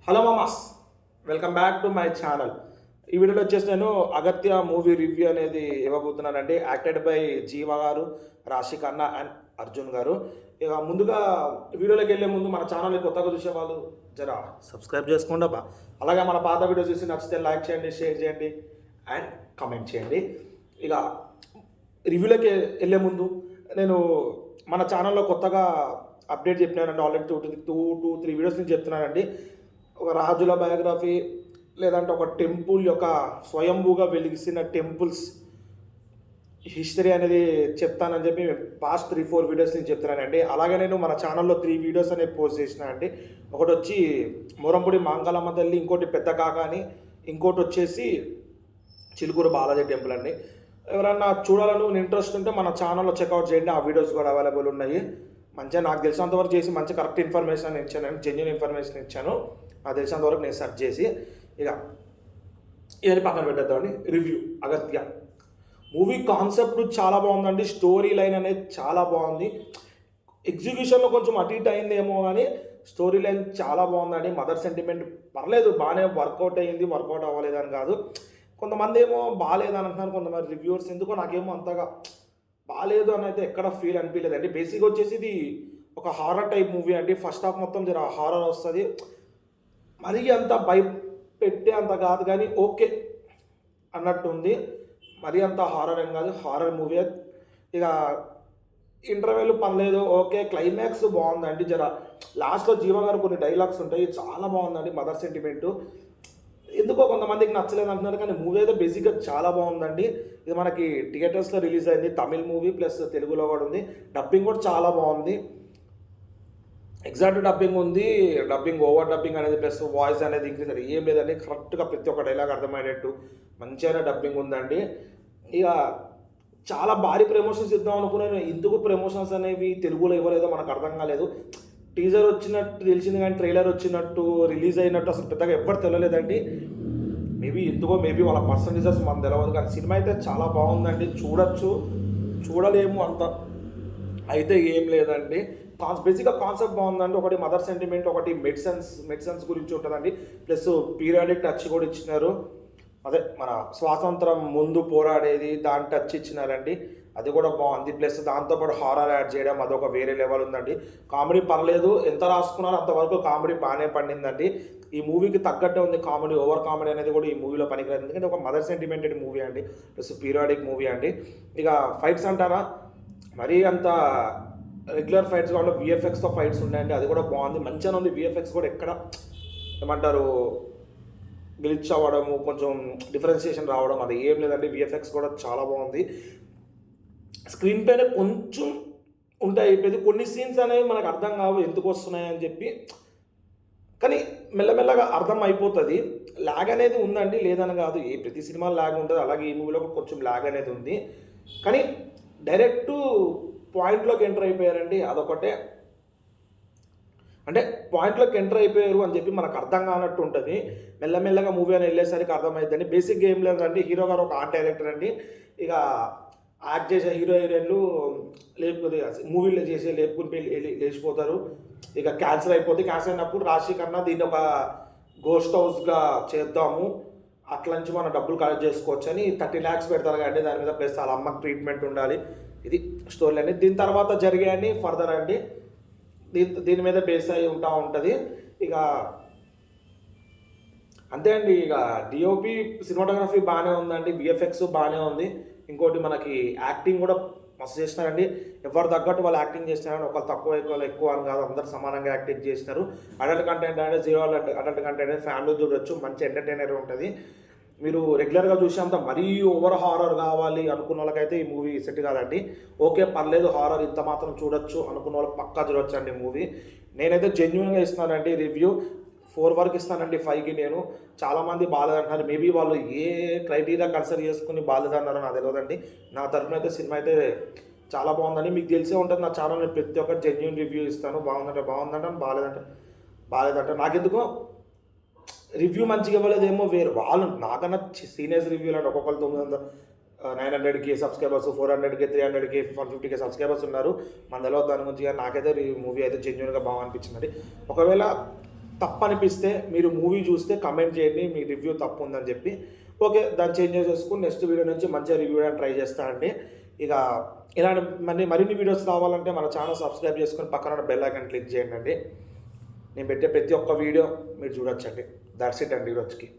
Hello mamas, welcome back to my channel. ఈ వీడియోలో వచ్చేసి నేను అగత్య మూవీ రివ్యూ అనేది ఇవ్వబోతున్నానండి. యాక్టెడ్ బై జీవా గారు, రాశి ఖన్నా అండ్ అర్జున్ గారు. ఇక ముందుగా వీడియోలోకి వెళ్ళే ముందు మన ఛానల్ని కొత్తగా చూసే వాళ్ళు జరా సబ్స్క్రైబ్ చేసుకోండి అబ్బా. అలాగే మన పాత వీడియో చూసి నచ్చితే లైక్ చేయండి, షేర్ చేయండి అండ్ కమెంట్ చేయండి. ఇక రివ్యూలోకి వెళ్ళే ముందు నేను మన ఛానల్లో కొత్తగా అప్డేట్ చెప్పినానండి. ఆల్రెడీ టూ త్రీ వీడియోస్ నుంచి చెప్తున్నానండి. ఒక రాజుల బయోగ్రఫీ లేదంటే ఒక టెంపుల్ యొక్క స్వయంభూగా వెలిగిసిన టెంపుల్స్ హిస్టరీ అనేది చెప్తానని చెప్పి పాస్ట్ 3-4 వీడియోస్ నుంచి చెప్తున్నానండి. అలాగే నేను మన ఛానల్లో 3 వీడియోస్ అనేది పోస్ట్ చేసిన అండి. ఒకటి వచ్చి మొరంపూడి మాంకాలమ్మ తల్లి, ఇంకోటి పెద్ద కాక అని, ఇంకోటి వచ్చేసి చిలుకూరు బాలాజీ టెంపుల్ అండి. ఎవరన్నా చూడాలని ఇంట్రెస్ట్ ఉంటే మన ఛానల్లో చెక్అవుట్ చేయండి. ఆ వీడియోస్ కూడా అవైలబుల్ ఉన్నాయి. మంచిగా నాకు తెలిసినంతవరకు చేసి మంచి కరెక్ట్ ఇన్ఫర్మేషన్ ఇచ్చాను, జెన్యున్ ఇన్ఫర్మేషన్ ఇచ్చాను. నాకు తెలిసినంతవరకు నేను సెర్చ్ చేసి ఇక ఇవన్నీ పక్కన పెట్టేద్దామండి. రివ్యూ అగత్య మూవీ కాన్సెప్ట్ చాలా బాగుందండి. స్టోరీ లైన్ అనేది చాలా బాగుంది. ఎగ్జిక్యూషన్లో కొంచెం అటు ఇటు అయిందేమో కానీ స్టోరీ లైన్ చాలా బాగుందండి. మదర్ సెంటిమెంట్ పర్లేదు, బాగానే వర్కౌట్ అయ్యింది. వర్కౌట్ అవ్వలేదని కాదు. కొంతమంది ఏమో బాగాలేదని అంటున్నారు, కొంతమంది రివ్యూవర్స్. ఎందుకో నాకేమో అంతగా బాగాలేదు అని అయితే ఎక్కడ ఫీల్ అనిపించలేదండి. బేసిక్గా వచ్చేసి ఇది ఒక హారర్ టైప్ మూవీ అండి. ఫస్ట్ హాఫ్ మొత్తం జర హారర్ వస్తుంది. మరీ అంత భయపెట్టే అంత కాదు కానీ ఓకే అన్నట్టు ఉంది. మరీ అంత హారర్ ఏం కాదు, హారర్ మూవీ. ఇక ఇంటర్వెల్ పర్లేదు, ఓకే. క్లైమాక్స్ బాగుందండి. జర లాస్ట్లో జీవా గారు కొన్ని డైలాగ్స్ ఉంటాయి, చాలా బాగుందండి. మదర్ సెంటిమెంటు ఎందుకో కొంతమందికి నచ్చలేదు అంటున్నారు, కానీ మూవీ అయితే బేసిక్గా చాలా బాగుందండి. ఇది మనకి థియేటర్స్లో రిలీజ్ అయింది. తమిళ్ మూవీ ప్లస్ తెలుగులో కూడా ఉంది. డబ్బింగ్ కూడా చాలా బాగుంది. ఎగ్జాక్ట్ డబ్బింగ్ ఉంది. డబ్బింగ్ ఓవర్ డబ్బింగ్ అనేది ప్లస్ వాయిస్ అనేది ఇంక్రీజ్ అది ఏం లేదండి. కరెక్ట్గా ప్రతి ఒక్క డైలాగ్ అర్థమయ్యేటట్టు మంచిగా డబ్బింగ్ ఉందండి. ఇక చాలా భారీ ప్రమోషన్స్ ఇద్దాం అనుకున్నాను. ఎందుకు ప్రమోషన్స్ అనేవి తెలుగులో ఇవ్వలేదో మనకు అర్థం కాలేదు. టీజర్ వచ్చినట్టు తెలిసింది కానీ ట్రైలర్ వచ్చినట్టు రిలీజ్ అయినట్టు అసలు పెద్దగా ఎవ్వరు తెలియలేదండి. మేబీ వాళ్ళ పర్సంటేజెస్ మనకు తెలియదు, కానీ సినిమా అయితే చాలా బాగుందండి. చూడలేము అంత అయితే ఏం లేదండి. బేసిక్గా కాన్సెప్ట్ బాగుందండి. ఒకటి మదర్ సెంటిమెంట్, ఒకటి మెడిసిన్స్ గురించి ఉంటుందండి. ప్లస్ పీరియాడిక్ టచ్ కూడా ఇచ్చినారు. అదే మన స్వాతంత్రం ముందు పోరాడేది దాని టచ్ ఇచ్చినారండి. అది కూడా బాగుంది. ప్లస్ దాంతోపాటు హారర్ యాడ్ చేయడం అదొక వేరే లెవెల్ ఉందండి. కామెడీ పర్లేదు, ఎంత రాసుకున్నారో అంతవరకు కామెడీ బాగానే పండిందండి. ఈ మూవీకి తగ్గట్టే ఉంది కామెడీ. ఓవర్ కామెడీ అనేది కూడా ఈ మూవీలో పనికిరాదు, ఎందుకంటే ఒక మదర్ సెంటిమెంటెడ్ మూవీ అండి, ప్లస్ పీరియాడిక్ మూవీ అండి. ఇక ఫైట్స్ అంటారా, మరీ అంత రెగ్యులర్ ఫైట్స్ కాకుండా విఎఫ్ఎక్స్తో ఫైట్స్ ఉన్నాయండి. అది కూడా బాగుంది, మంచిగా ఉంది. విఎఫ్ఎక్స్ కూడా ఎక్కడ ఏమంటారు గ్లిచ్ అవ్వడము, కొంచెం డిఫరెన్షియేషన్ రావడం అది ఏం లేదండి. విఎఫ్ఎక్స్ కూడా చాలా బాగుంది. స్క్రీన్ పైన కొంచెం ఉంటాయి అయిపోయింది. కొన్ని సీన్స్ అనేవి మనకు అర్థం కావు ఎందుకు వస్తున్నాయని చెప్పి, కానీ మెల్లమెల్లగా అర్థం అయిపోతుంది. ల్యాగ్ అనేది ఉందండి, లేదని కాదు. ప్రతి సినిమా ల్యాగ్ ఉంటుంది, అలాగే ఈ మూవీలో కొంచెం ల్యాగ్ అనేది ఉంది. కానీ డైరెక్ట్ పాయింట్లోకి ఎంటర్ అయిపోయారండి, అదొకటే. అంటే పాయింట్లోకి ఎంటర్ అయిపోయారు అని చెప్పి మనకు అర్థం కానట్టు ఉంటుంది. మెల్లమెల్లగా మూవీ అని వెళ్ళేసరికి అర్థమవుతుందండి. బేసిక్గా ఏం లేదండి, హీరో గారు ఒక ఆర్ట్ డైరెక్టర్ అండి. ఇక యాక్ట్ చేసే హీరోయిన్లు లేకపోతే మూవీలో చేసే లేపుకుని లేచిపోతారు. ఇక క్యాన్సిల్ అయినప్పుడు రాశి ఖన్నా దీన్ని ఒక గోస్ట్ హౌస్గా చేద్దాము, అట్ల నుంచి మనం డబ్బులు కలెక్ట్ చేసుకోవచ్చు అని 30 lakhs పెడతారు కానీ దాని మీద. ప్లస్ వాళ్ళ అమ్మకి ట్రీట్మెంట్ ఉండాలి. ఇది స్టోరీ అండి. దీని తర్వాత జరిగాయని ఫర్దర్ అండి, దీని మీద బేస్ అయి ఉంటుంది. ఇక అంతే అండి. ఇక డిఓపి సినిమాటోగ్రఫీ బాగానే ఉందండి, విఎఫ్ఎక్స్ బాగానే ఉంది. ఇంకోటి మనకి యాక్టింగ్ కూడా మస్తు చేస్తున్నారండి. ఎవరు తగ్గట్టు వాళ్ళు యాక్టింగ్ చేస్తున్నారని, ఒకళ్ళు తక్కువ ఎక్కువ అని కాదు, అందరు సమానంగా యాక్టింగ్ చేస్తున్నారు. అడల్ట్ కంటెంట్ అంటే 0 అడల్ట్ కంటెంట్ అనేది ఫ్యామిలీ చూడొచ్చు, మంచి ఎంటర్టైనర్ ఉంటుంది. మీరు రెగ్యులర్గా చూసేంత మరీ ఓవర్ హారర్ కావాలి అనుకున్న వాళ్ళకైతే ఈ మూవీ సెట్ కాదండి. ఓకే పర్లేదు, హారర్ ఇంత మాత్రం చూడొచ్చు అనుకున్న వాళ్ళు పక్కా చూడొచ్చు అండి మూవీ. నేనైతే జెన్యున్గా ఇస్తానండి రివ్యూ. 4 వరకు ఇస్తానండి 5కి. నేను చాలామంది బాలేదంటున్నారు, మేబీ వాళ్ళు ఏ క్రైటీరియా కన్సిడర్ చేసుకుని బాలేదన్నారో నాకు తెలియదండి. నా తరఫున అయితే సినిమా అయితే చాలా బాగుందండి. మీకు తెలిసే ఉంటుంది నా ఛానల్, నేను ప్రతి ఒక్కటి జెన్యున్ రివ్యూ ఇస్తాను. బాగుందంటే బాలేదంటే నాకెందుకో రివ్యూ మంచిగా ఇవ్వలేదేమో వేరు వాళ్ళు. నాకన్నా సీనియర్స్ రివ్యూలు అంటే ఒక్కొక్కరు 900K subscribers, 400K, 300K, 150K subscribers ఉన్నారు. మన తెలియదు దాని గురించి. నాకైతే ఈ మూవీ అయితే జెన్యున్గా బాగా అనిపించిందండి. ఒకవేళ తప్పు అనిపిస్తే మీరు మూవీ చూస్తే కమెంట్ చేయండి, మీ రివ్యూ తప్పు ఉందని చెప్పి. ఓకే, దాన్ని చేంజ్ చేసుకుని నెక్స్ట్ వీడియో నుంచి మంచిగా రివ్యూ చేయడానికి ట్రై చేస్తానండి. ఇక ఇలాంటి మరిన్ని వీడియోస్ రావాలంటే మన ఛానల్ సబ్స్క్రైబ్ చేసుకొని పక్కన ఉన్న బెల్ ఐకాన్ క్లిక్ చేయండి. నేను పెట్టే ప్రతి ఒక్క వీడియో మీరు చూడొచ్చండి. దట్స్ ఇట్ అండి ఈరోజుకి.